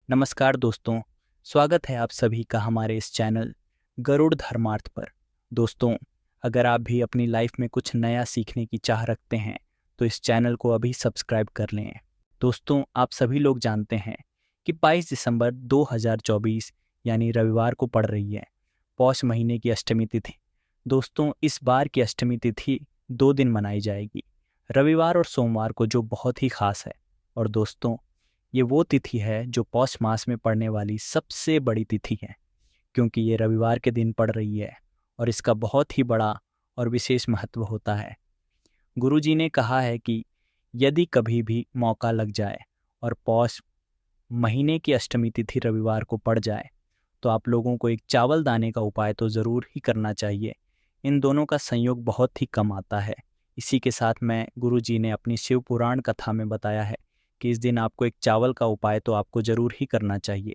नमस्कार दोस्तों, स्वागत है आप सभी का हमारे इस चैनल गरुड़ धर्मार्थ पर। दोस्तों, अगर आप भी अपनी लाइफ में कुछ नया सीखने की चाह रखते हैं तो इस चैनल को अभी सब्सक्राइब कर लें। दोस्तों, आप सभी लोग जानते हैं कि 22 दिसंबर 2024 यानी रविवार को पड़ रही है पौष महीने की अष्टमी तिथि। दोस्तों, इस बार की अष्टमी तिथि 2 दिन मनाई जाएगी, रविवार और सोमवार को, जो बहुत ही खास है। और दोस्तों, ये वो तिथि है जो पौष मास में पड़ने वाली सबसे बड़ी तिथि है, क्योंकि ये रविवार के दिन पड़ रही है और इसका बहुत ही बड़ा और विशेष महत्व होता है। गुरुजी ने कहा है कि यदि कभी भी मौका लग जाए और पौष महीने की अष्टमी तिथि रविवार को पड़ जाए तो आप लोगों को एक चावल दाने का उपाय तो ज़रूर ही करना चाहिए। इन दोनों का संयोग बहुत ही कम आता है। इसी के साथ मैं गुरुजी ने अपनी शिव पुराण कथा में बताया है कि इस दिन आपको एक चावल का उपाय तो आपको ज़रूर ही करना चाहिए,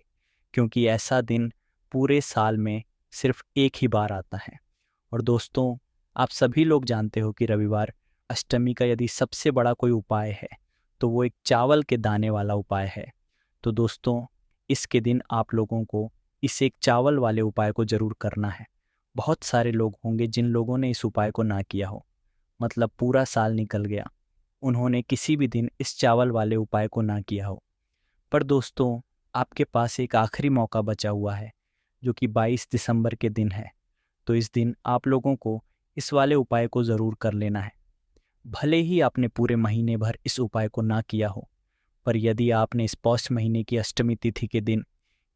क्योंकि ऐसा दिन पूरे साल में सिर्फ एक ही बार आता है। और दोस्तों, आप सभी लोग जानते हो कि रविवार अष्टमी का यदि सबसे बड़ा कोई उपाय है तो वो एक चावल के दाने वाला उपाय है। तो दोस्तों, इसके दिन आप लोगों को इस एक चावल वाले उपाय को ज़रूर करना है। बहुत सारे लोग होंगे जिन लोगों ने इस उपाय को ना किया हो, मतलब पूरा साल निकल गया, उन्होंने किसी भी दिन इस चावल वाले उपाय को ना किया हो। पर दोस्तों, आपके पास एक आखिरी मौका बचा हुआ है, जो कि 22 दिसंबर के दिन है। तो इस दिन आप लोगों को इस वाले उपाय को ज़रूर कर लेना है। भले ही आपने पूरे महीने भर इस उपाय को ना किया हो, पर यदि आपने इस पौष महीने की अष्टमी तिथि के दिन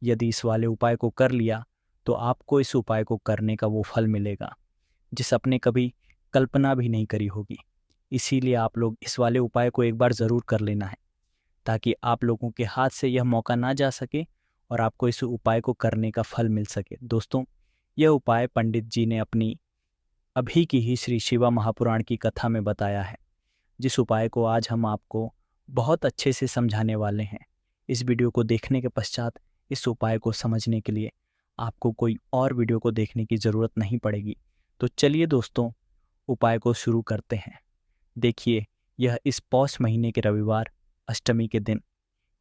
यदि इस वाले उपाय को कर लिया तो आपको इस उपाय को करने का वो फल मिलेगा जिस आपने कभी कल्पना भी नहीं करी होगी। इसीलिए आप लोग इस वाले उपाय को एक बार ज़रूर कर लेना है, ताकि आप लोगों के हाथ से यह मौका ना जा सके और आपको इस उपाय को करने का फल मिल सके। दोस्तों, यह उपाय पंडित जी ने अपनी अभी की ही श्री शिवा महापुराण की कथा में बताया है, जिस उपाय को आज हम आपको बहुत अच्छे से समझाने वाले हैं। इस वीडियो को देखने के पश्चात इस उपाय को समझने के लिए आपको कोई और वीडियो को देखने की ज़रूरत नहीं पड़ेगी। तो चलिए दोस्तों, उपाय को शुरू करते हैं। देखिए, यह इस पौष महीने के रविवार अष्टमी के दिन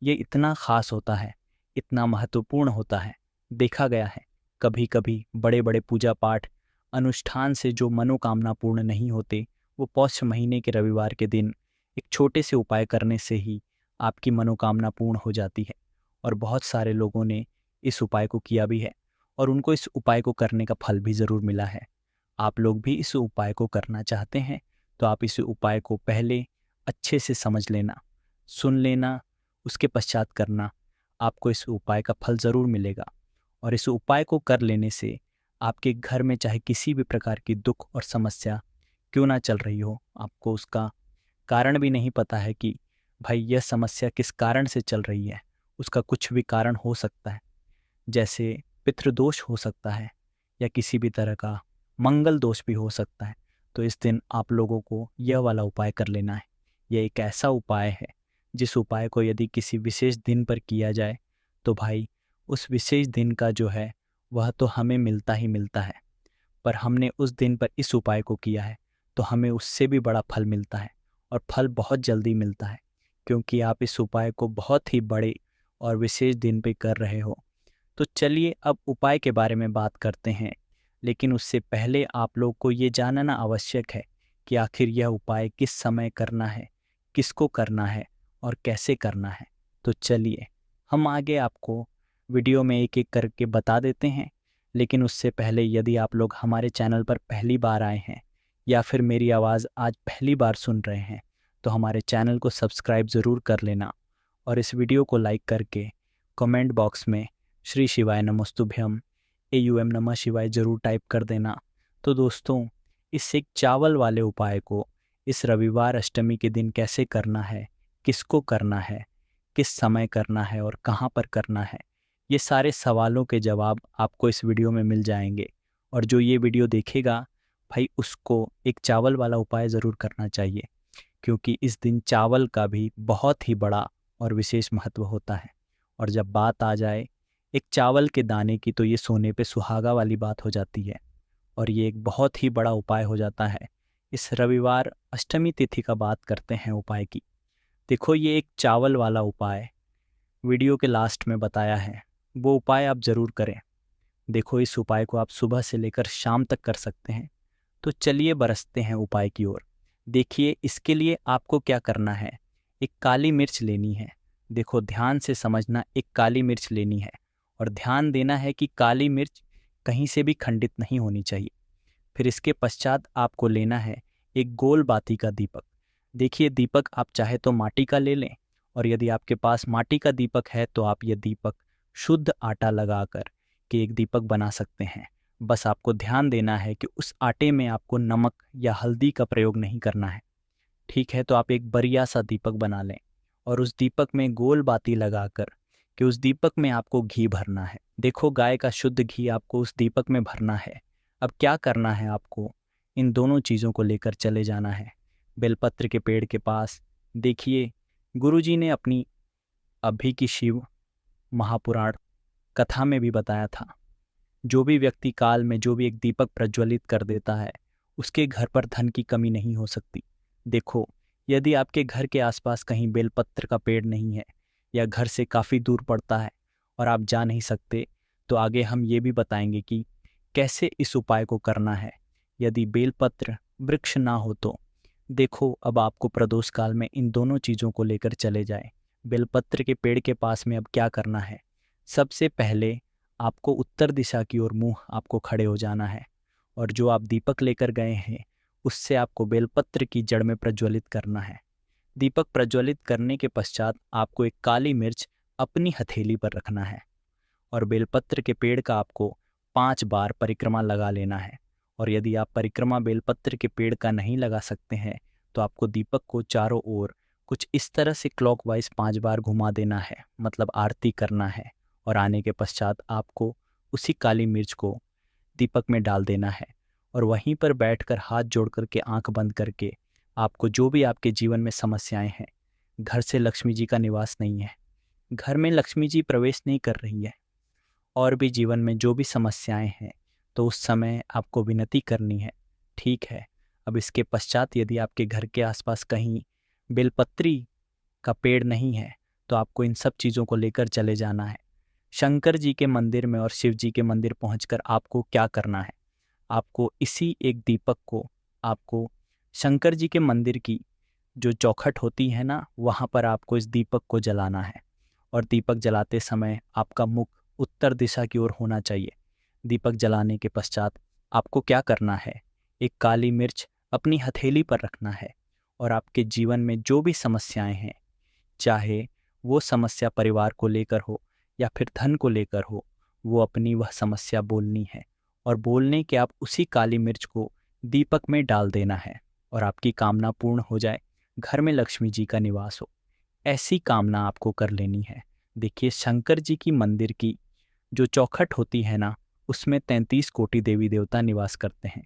ये इतना ख़ास होता है, इतना महत्वपूर्ण होता है। देखा गया है कभी कभी बड़े बड़े पूजा पाठ अनुष्ठान से जो मनोकामना पूर्ण नहीं होते, वो पौष महीने के रविवार के दिन एक छोटे से उपाय करने से ही आपकी मनोकामना पूर्ण हो जाती है। और बहुत सारे लोगों ने इस उपाय को किया भी है और उनको इस उपाय को करने का फल भी ज़रूर मिला है। आप लोग भी इस उपाय को करना चाहते हैं तो आप इस उपाय को पहले अच्छे से समझ लेना, सुन लेना, उसके पश्चात करना। आपको इस उपाय का फल ज़रूर मिलेगा। और इस उपाय को कर लेने से आपके घर में चाहे किसी भी प्रकार की दुख और समस्या क्यों ना चल रही हो, आपको उसका कारण भी नहीं पता है कि भाई यह समस्या किस कारण से चल रही है, उसका कुछ भी कारण हो सकता है। जैसे पितृदोष हो सकता है या किसी भी तरह का मंगल दोष भी हो सकता है। तो इस दिन आप लोगों को यह वाला उपाय कर लेना है। यह एक ऐसा उपाय है जिस उपाय को यदि किसी विशेष दिन पर किया जाए तो भाई उस विशेष दिन का जो है वह तो हमें मिलता ही मिलता है, पर हमने उस दिन पर इस उपाय को किया है तो हमें उससे भी बड़ा फल मिलता है, और फल बहुत जल्दी मिलता है, क्योंकि आप इस उपाय को बहुत ही बड़े और विशेष दिन पे कर रहे हो। तो चलिए अब उपाय के बारे में बात करते हैं, लेकिन उससे पहले आप लोग को ये जानना आवश्यक है कि आखिर यह उपाय किस समय करना है, किसको करना है और कैसे करना है। तो चलिए हम आगे आपको वीडियो में एक एक करके बता देते हैं। लेकिन उससे पहले यदि आप लोग हमारे चैनल पर पहली बार आए हैं या फिर मेरी आवाज़ आज पहली बार सुन रहे हैं तो हमारे चैनल को सब्सक्राइब ज़रूर कर लेना और इस वीडियो को लाइक करके कमेंट बॉक्स में श्री शिवाय नमस्तुभ्यम AUM नमः शिवाय ज़रूर टाइप कर देना। तो दोस्तों, इस एक चावल वाले उपाय को इस रविवार अष्टमी के दिन कैसे करना है, किसको करना है, किस समय करना है और कहाँ पर करना है, ये सारे सवालों के जवाब आपको इस वीडियो में मिल जाएंगे। और जो ये वीडियो देखेगा भाई, उसको एक चावल वाला उपाय ज़रूर करना चाहिए, क्योंकि इस दिन चावल का भी बहुत ही बड़ा और विशेष महत्व होता है। और जब बात आ जाए एक चावल के दाने की तो ये सोने पे सुहागा वाली बात हो जाती है और ये एक बहुत ही बड़ा उपाय हो जाता है। इस रविवार अष्टमी तिथि का बात करते हैं उपाय की। देखो, ये एक चावल वाला उपाय वीडियो के लास्ट में बताया है वो उपाय आप ज़रूर करें। देखो, इस उपाय को आप सुबह से लेकर शाम तक कर सकते हैं। तो चलिए बरसते हैं उपाय की ओर। देखिए, इसके लिए आपको क्या करना है। एक काली मिर्च लेनी है। देखो, ध्यान से समझना, एक काली मिर्च लेनी है और ध्यान देना है कि काली मिर्च कहीं से भी खंडित नहीं होनी चाहिए। फिर इसके पश्चात आपको लेना है एक गोल बाती का दीपक। देखिए, दीपक आप चाहे तो माटी का ले लें, और यदि आपके पास माटी का दीपक है तो आप यह दीपक शुद्ध आटा लगाकर के एक दीपक बना सकते हैं। बस आपको ध्यान देना है कि उस आटे में आपको नमक या हल्दी का प्रयोग नहीं करना है। ठीक है, तो आप एक बढ़िया सा दीपक बना लें और उस दीपक में गोल बाती लगाकर कि उस दीपक में आपको घी भरना है। देखो, गाय का शुद्ध घी आपको उस दीपक में भरना है। अब क्या करना है, आपको इन दोनों चीज़ों को लेकर चले जाना है बेलपत्र के पेड़ के पास। देखिए, गुरुजी ने अपनी अभी की शिव महापुराण कथा में भी बताया था, जो भी व्यक्ति काल में जो भी एक दीपक प्रज्वलित कर देता है, उसके घर पर धन की कमी नहीं हो सकती। देखो, यदि आपके घर के आसपास कहीं बेलपत्र का पेड़ नहीं है या घर से काफ़ी दूर पड़ता है और आप जा नहीं सकते, तो आगे हम ये भी बताएंगे कि कैसे इस उपाय को करना है। यदि बेलपत्र वृक्ष ना हो तो देखो, अब आपको प्रदोष काल में इन दोनों चीज़ों को लेकर चले जाए। बेलपत्र के पेड़ के पास में अब क्या करना है, सबसे पहले आपको उत्तर दिशा की ओर मुंह आपको खड़े हो जाना है और जो आप दीपक लेकर गए हैं उससे आपको बेलपत्र की जड़ में प्रज्वलित करना है। दीपक प्रज्वलित करने के पश्चात आपको एक काली मिर्च अपनी हथेली पर रखना है और बेलपत्र के पेड़ का आपको 5 बार परिक्रमा लगा लेना है। और यदि आप परिक्रमा बेलपत्र के पेड़ का नहीं लगा सकते हैं तो आपको दीपक को चारों ओर कुछ इस तरह से क्लॉकवाइज 5 बार घुमा देना है, मतलब आरती करना है। और आने के पश्चात आपको उसी काली मिर्च को दीपक में डाल देना है और वहीं पर बैठकर हाथ जोड़ करके आंख बंद करके आपको जो भी आपके जीवन में समस्याएं हैं, घर से लक्ष्मी जी का निवास नहीं है, घर में लक्ष्मी जी प्रवेश नहीं कर रही है, और भी जीवन में जो भी समस्याएं हैं, तो उस समय आपको विनती करनी है। ठीक है, अब इसके पश्चात यदि आपके घर के आसपास कहीं बेलपत्री का पेड़ नहीं है तो आपको इन सब चीज़ों को लेकर चले जाना है शंकर जी के मंदिर में। और शिव जी के मंदिर पहुंचकर आपको क्या करना है, आपको इसी एक दीपक को आपको शंकर जी के मंदिर की जो चौखट होती है ना, वहाँ पर आपको इस दीपक को जलाना है। और दीपक जलाते समय आपका मुख उत्तर दिशा की ओर होना चाहिए। दीपक जलाने के पश्चात आपको क्या करना है, एक काली मिर्च अपनी हथेली पर रखना है और आपके जीवन में जो भी समस्याएं हैं, चाहे वो समस्या परिवार को लेकर हो या फिर धन को लेकर हो, वो अपनी वह समस्या बोलनी है और बोलने के आप उसी काली मिर्च को दीपक में डाल देना है और आपकी कामना पूर्ण हो जाए, घर में लक्ष्मी जी का निवास हो, ऐसी कामना आपको कर लेनी है। देखिए, शंकर जी की मंदिर की जो चौखट होती है ना, उसमें 33 कोटि देवी देवता निवास करते हैं।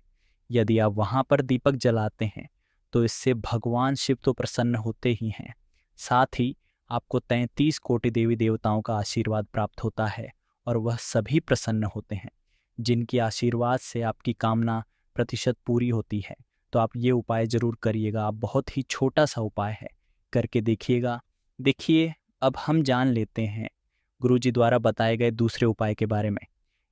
यदि आप वहाँ पर दीपक जलाते हैं तो इससे भगवान शिव तो प्रसन्न होते ही हैं, साथ ही आपको 33 कोटि देवी देवताओं का आशीर्वाद प्राप्त होता है और वह सभी प्रसन्न होते हैं जिनकी आशीर्वाद से आपकी कामना प्रतिशत पूरी होती है। तो आप ये उपाय ज़रूर करिएगा। आप बहुत ही छोटा सा उपाय है, करके देखिएगा। देखिए, अब हम जान लेते हैं गुरुजी द्वारा बताए गए दूसरे उपाय के बारे में।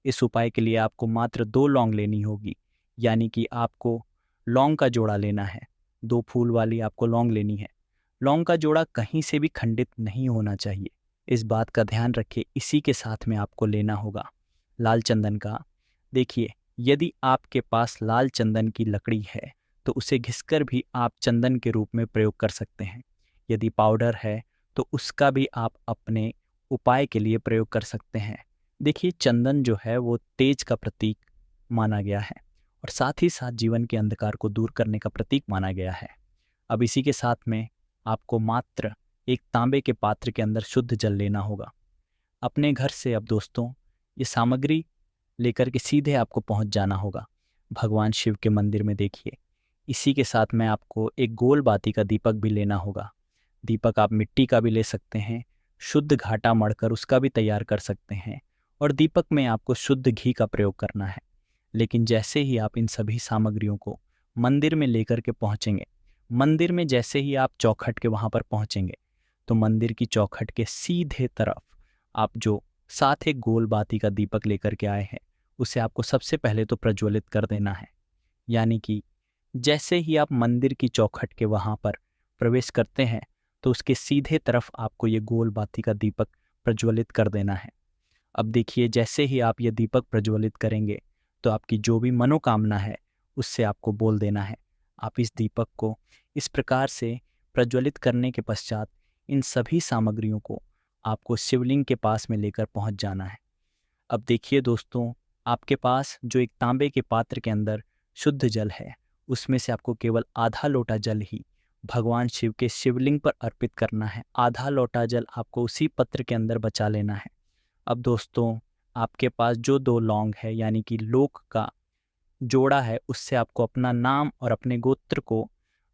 इस उपाय के लिए आपको मात्र 2 लौंग लेनी होगी, यानी कि आपको लौंग का जोड़ा लेना है। 2 फूल वाली आपको लौंग लेनी है। लौंग का जोड़ा कहीं से भी खंडित नहीं होना चाहिए, इस बात का ध्यान रखिए। इसी के साथ में आपको लेना होगा लाल चंदन का। देखिए, यदि आपके पास लाल चंदन की लकड़ी है तो उसे घिसकर भी आप चंदन के रूप में प्रयोग कर सकते हैं। यदि पाउडर है तो उसका भी आप अपने उपाय के लिए प्रयोग कर सकते हैं। देखिए, चंदन जो है वो तेज का प्रतीक माना गया है और साथ ही साथ जीवन के अंधकार को दूर करने का प्रतीक माना गया है। अब इसी के साथ में आपको मात्र एक तांबे के पात्र के अंदर शुद्ध जल लेना होगा अपने घर से। अब दोस्तों, ये सामग्री लेकर के सीधे आपको पहुंच जाना होगा भगवान शिव के मंदिर में। देखिए, इसी के साथ में आपको एक गोल बाती का दीपक भी लेना होगा। दीपक आप मिट्टी का भी ले सकते हैं, शुद्ध घाटा मढ़कर उसका भी तैयार कर सकते हैं, और दीपक में आपको शुद्ध घी का प्रयोग करना है। लेकिन जैसे ही आप इन सभी सामग्रियों को मंदिर में लेकर के पहुंचेंगे, मंदिर में जैसे ही आप चौखट के वहाँ पर पहुँचेंगे तो मंदिर की चौखट के सीधे तरफ आप जो साथ एक गोल बाती का दीपक लेकर के आए हैं उसे आपको सबसे पहले तो प्रज्वलित कर देना है। यानी कि जैसे ही आप मंदिर की चौखट के वहाँ पर प्रवेश करते हैं तो उसके सीधे तरफ आपको ये गोल बाती का दीपक प्रज्वलित कर देना है। अब देखिए, जैसे ही आप ये दीपक प्रज्वलित करेंगे तो आपकी जो भी मनोकामना है उससे आपको बोल देना है। आप इस दीपक को इस प्रकार से प्रज्वलित करने के पश्चात इन सभी सामग्रियों को आपको शिवलिंग के पास में लेकर पहुंच जाना है। अब देखिए दोस्तों, आपके पास जो एक तांबे के पात्र के अंदर शुद्ध जल है उसमें से आपको केवल आधा लोटा जल ही भगवान शिव के शिवलिंग पर अर्पित करना है। आधा लोटा जल आपको उसी पत्र के अंदर बचा लेना है। अब दोस्तों, आपके पास जो 2 लौंग है यानी कि लोक का जोड़ा है उससे आपको अपना नाम और अपने गोत्र को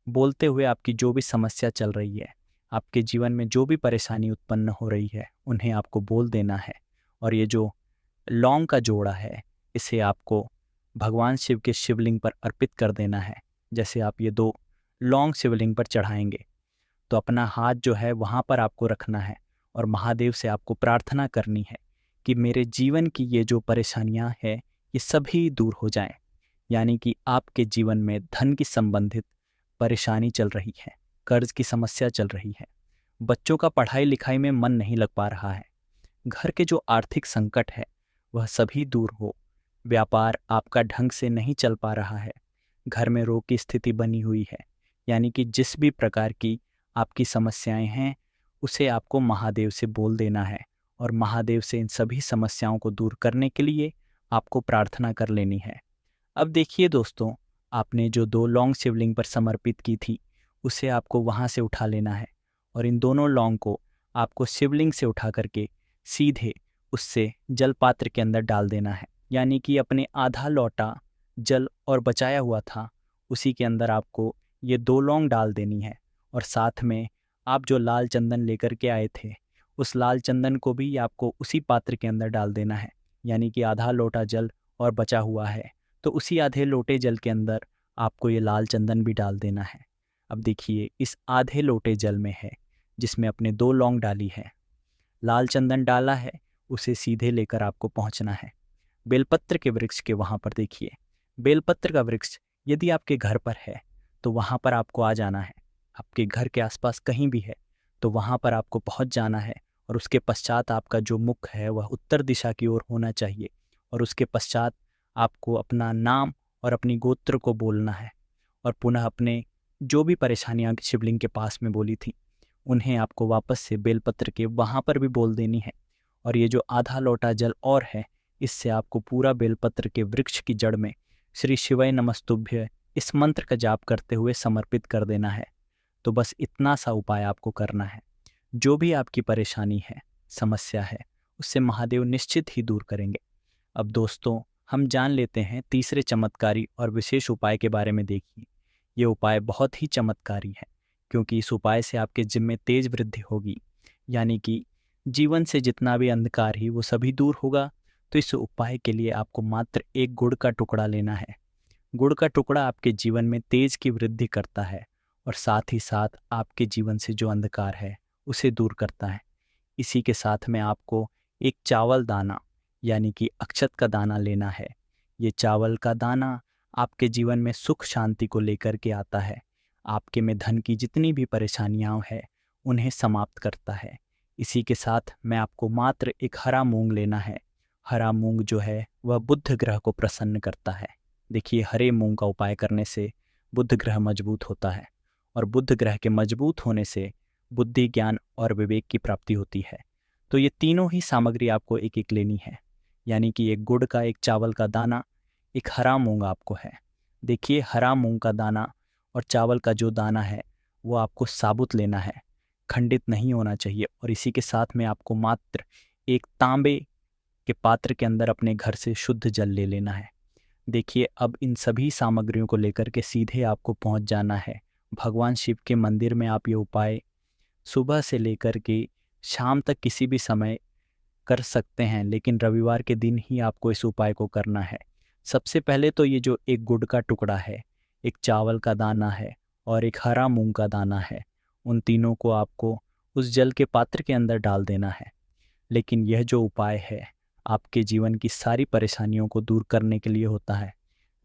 बोलते हुए आपकी जो भी समस्या चल रही है, आपके जीवन में जो भी परेशानी उत्पन्न हो रही है उन्हें आपको बोल देना है। और ये जो लौंग का जोड़ा है इसे आपको भगवान शिव के शिवलिंग पर अर्पित कर देना है। जैसे आप ये 2 लौंग शिवलिंग पर चढ़ाएंगे तो अपना हाथ जो है वहाँ पर आपको रखना है और महादेव से आपको प्रार्थना करनी है कि मेरे जीवन की ये जो परेशानियाँ हैं ये सभी दूर हो जाएं। यानी कि आपके जीवन में धन की संबंधित परेशानी चल रही है, कर्ज की समस्या चल रही है, बच्चों का पढ़ाई लिखाई में मन नहीं लग पा रहा है, घर के जो आर्थिक संकट है वह सभी दूर हो, व्यापार आपका ढंग से नहीं चल पा रहा है, घर में रोग की स्थिति बनी हुई है, यानी कि जिस भी प्रकार की आपकी समस्याएं हैं उसे आपको महादेव से बोल देना है और महादेव से इन सभी समस्याओं को दूर करने के लिए आपको प्रार्थना कर लेनी है। अब देखिए दोस्तों, आपने जो 2 लौंग शिवलिंग पर समर्पित की थी उसे आपको वहाँ से उठा लेना है और इन दोनों लौंग को आपको शिवलिंग से उठा करके सीधे उससे जल पात्र के अंदर डाल देना है। यानी कि अपने आधा लोटा जल और बचाया हुआ था उसी के अंदर आपको ये 2 लौंग डाल देनी है और साथ में आप जो लाल चंदन लेकर के आए थे उस लाल चंदन को भी आपको उसी पात्र के अंदर डाल देना है। यानी कि आधा लोटा जल और बचा हुआ है तो उसी आधे लोटे जल के अंदर आपको ये लाल चंदन भी डाल देना है। अब देखिए, इस आधे लोटे जल में है जिसमें अपने 2 लौंग डाली है, लाल चंदन डाला है, उसे सीधे लेकर आपको पहुंचना है बेलपत्र के वृक्ष के वहाँ पर। देखिए, बेलपत्र का वृक्ष यदि आपके घर पर है तो वहाँ पर आपको आ जाना है। आपके घर के आसपास कहीं भी है तो वहाँ पर आपको पहुँच जाना है और उसके पश्चात आपका जो मुख है वह उत्तर दिशा की ओर होना चाहिए और उसके पश्चात आपको अपना नाम और अपनी गोत्र को बोलना है और पुनः अपने जो भी परेशानियाँ शिवलिंग के पास में बोली थी उन्हें आपको वापस से बेलपत्र के वहाँ पर भी बोल देनी है। और ये जो आधा लोटा जल और है इससे आपको पूरा बेलपत्र के वृक्ष की जड़ में श्री शिवाय नमस्तुभ्य इस मंत्र का जाप करते हुए समर्पित कर देना है। तो बस इतना सा उपाय आपको करना है। जो भी आपकी परेशानी है, समस्या है, उससे महादेव निश्चित ही दूर करेंगे। अब दोस्तों, हम जान लेते हैं तीसरे चमत्कारी और विशेष उपाय के बारे में। देखिए, ये उपाय बहुत ही चमत्कारी है क्योंकि इस उपाय से आपके जिम में तेज वृद्धि होगी, यानी कि जीवन से जितना भी अंधकार ही वो सभी दूर होगा। तो इस उपाय के लिए आपको मात्र एक गुड़ का टुकड़ा लेना है। गुड़ का टुकड़ा आपके जीवन में तेज की वृद्धि करता है और साथ ही साथ आपके जीवन से जो अंधकार है उसे दूर करता है। इसी के साथ में आपको एक चावल दाना यानी कि अक्षत का दाना लेना है। ये चावल का दाना आपके जीवन में सुख शांति को लेकर के आता है, आपके में धन की जितनी भी परेशानियां हैं उन्हें समाप्त करता है। इसी के साथ में आपको मात्र एक हरा मूंग लेना है। हरा मूंग जो है वह बुध ग्रह को प्रसन्न करता है। देखिए, हरे मूंग का उपाय करने से बुध ग्रह मजबूत होता है और बुध ग्रह के मजबूत होने से बुद्धि, ज्ञान और विवेक की प्राप्ति होती है। तो ये तीनों ही सामग्री आपको एक एक लेनी है, यानी कि एक गुड़ का, एक चावल का दाना, एक हरा मूंग आपको है। देखिए, हरा मूंग का दाना और चावल का जो दाना है वो आपको साबुत लेना है, खंडित नहीं होना चाहिए। और इसी के साथ में आपको मात्र एक तांबे के पात्र के अंदर अपने घर से शुद्ध जल ले लेना है। देखिए, अब इन सभी सामग्रियों को लेकर के सीधे आपको पहुंच जाना है भगवान शिव के मंदिर में। आप ये उपाय सुबह से लेकर के शाम तक किसी भी समय कर सकते हैं, लेकिन रविवार के दिन ही आपको इस उपाय को करना है। सबसे पहले तो ये जो एक गुड़ का टुकड़ा है, एक चावल का दाना है और एक हरा मूंग का दाना है, उन तीनों को आपको उस जल के पात्र के अंदर डाल देना है। लेकिन यह जो उपाय है आपके जीवन की सारी परेशानियों को दूर करने के लिए होता है।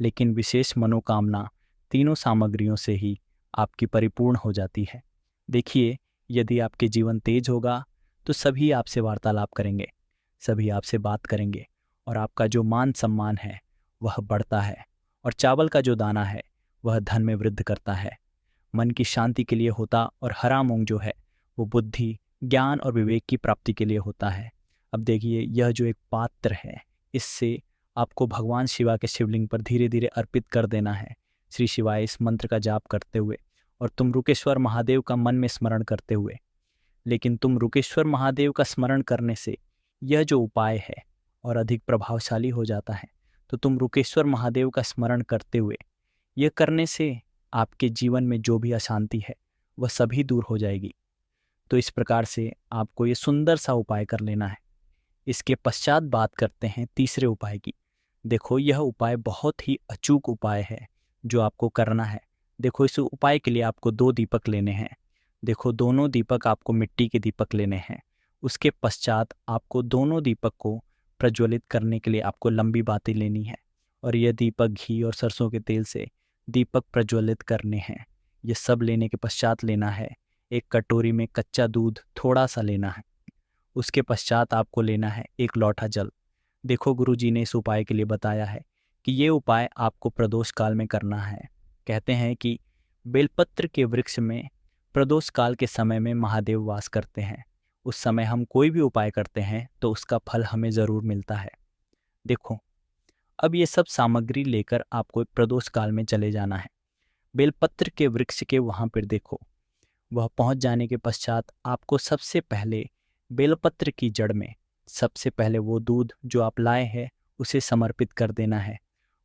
लेकिन विशेष मनोकामना तीनों सामग्रियों से ही आपकी परिपूर्ण हो जाती है। देखिए, यदि आपके जीवन तेज होगा तो सभी आपसे वार्तालाप करेंगे, सभी आपसे बात करेंगे और आपका जो मान सम्मान है वह बढ़ता है। और चावल का जो दाना है वह धन में वृद्धि करता है, मन की शांति के लिए होता, और हरा मूंग जो है वो बुद्धि, ज्ञान और विवेक की प्राप्ति के लिए होता है। अब देखिए, यह जो एक पात्र है इससे आपको भगवान शिवा के शिवलिंग पर धीरे धीरे अर्पित कर देना है, श्री शिवाय इस मंत्र का जाप करते हुए, और तुम रुकेश्वर महादेव का मन में स्मरण करते हुए। लेकिन तुम रुकेश्वर महादेव का स्मरण करने से यह जो उपाय है और अधिक प्रभावशाली हो जाता है। तो तुम रुकेश्वर महादेव का स्मरण करते हुए यह करने से आपके जीवन में जो भी अशांति है वह सभी दूर हो जाएगी। तो इस प्रकार से आपको ये सुंदर सा उपाय कर लेना है। इसके पश्चात बात करते हैं तीसरे उपाय की। देखो, यह उपाय बहुत ही अचूक उपाय है जो आपको करना है। देखो, इस उपाय के लिए आपको 2 दीपक लेने हैं। देखो, दोनों दीपक आपको मिट्टी के दीपक लेने हैं। उसके पश्चात आपको दोनों दीपक को प्रज्वलित करने के लिए आपको लंबी बातें लेनी है, और यह दीपक घी और सरसों के तेल से दीपक प्रज्वलित करने हैं। ये सब लेने के पश्चात लेना है एक कटोरी में कच्चा दूध थोड़ा सा लेना है। उसके पश्चात आपको लेना है 1 लोटा जल। देखो, गुरुजी ने इस उपाय के लिए बताया है कि ये उपाय आपको प्रदोष काल में करना है। कहते हैं कि बेलपत्र के वृक्ष में प्रदोष काल के समय में महादेव वास करते हैं। उस समय हम कोई भी उपाय करते हैं तो उसका फल हमें ज़रूर मिलता है। देखो, अब ये सब सामग्री लेकर आपको प्रदोष काल में चले जाना है। बेलपत्र के वृक्ष के वहाँ पर देखो, वह पहुँच जाने के पश्चात आपको सबसे पहले बेलपत्र की जड़ में सबसे पहले वो दूध जो आप लाए हैं उसे समर्पित कर देना है।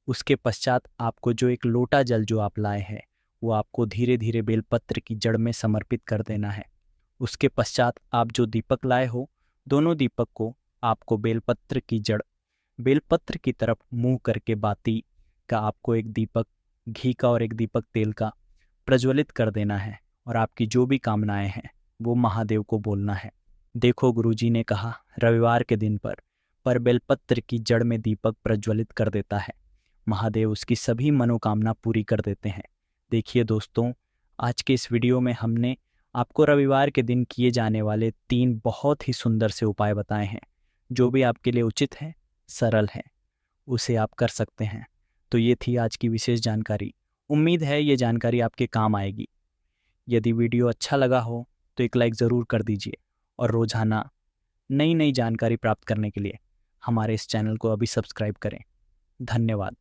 उसके पश्चात आपको जो 1 लोटा जल जो आप लाए हैं वो आपको धीरे धीरे बेलपत्र की जड़ में समर्पित कर देना है। उसके पश्चात आप जो दीपक लाए हो, दोनों दीपक को आपको बेलपत्र की जड़, बेलपत्र की तरफ मुंह करके बाती का आपको 1 दीपक घी का और 1 दीपक तेल का प्रज्वलित कर देना है, और आपकी जो भी कामनाएं हैं वो महादेव को बोलना है। देखो, गुरुजी ने कहा रविवार के दिन पर बेलपत्र की जड़ में दीपक प्रज्वलित कर देता है, महादेव उसकी सभी मनोकामना पूरी कर देते हैं। देखिए दोस्तों, आज के इस वीडियो में हमने आपको रविवार के दिन किए जाने वाले 3 बहुत ही सुंदर से उपाय बताए हैं। जो भी आपके लिए उचित है, सरल है, उसे आप कर सकते हैं। तो ये थी आज की विशेष जानकारी। उम्मीद है ये जानकारी आपके काम आएगी। यदि वीडियो अच्छा लगा हो तो एक लाइक ज़रूर कर दीजिए, और रोज़ाना नई नई जानकारी प्राप्त करने के लिए हमारे इस चैनल को अभी सब्सक्राइब करें। धन्यवाद।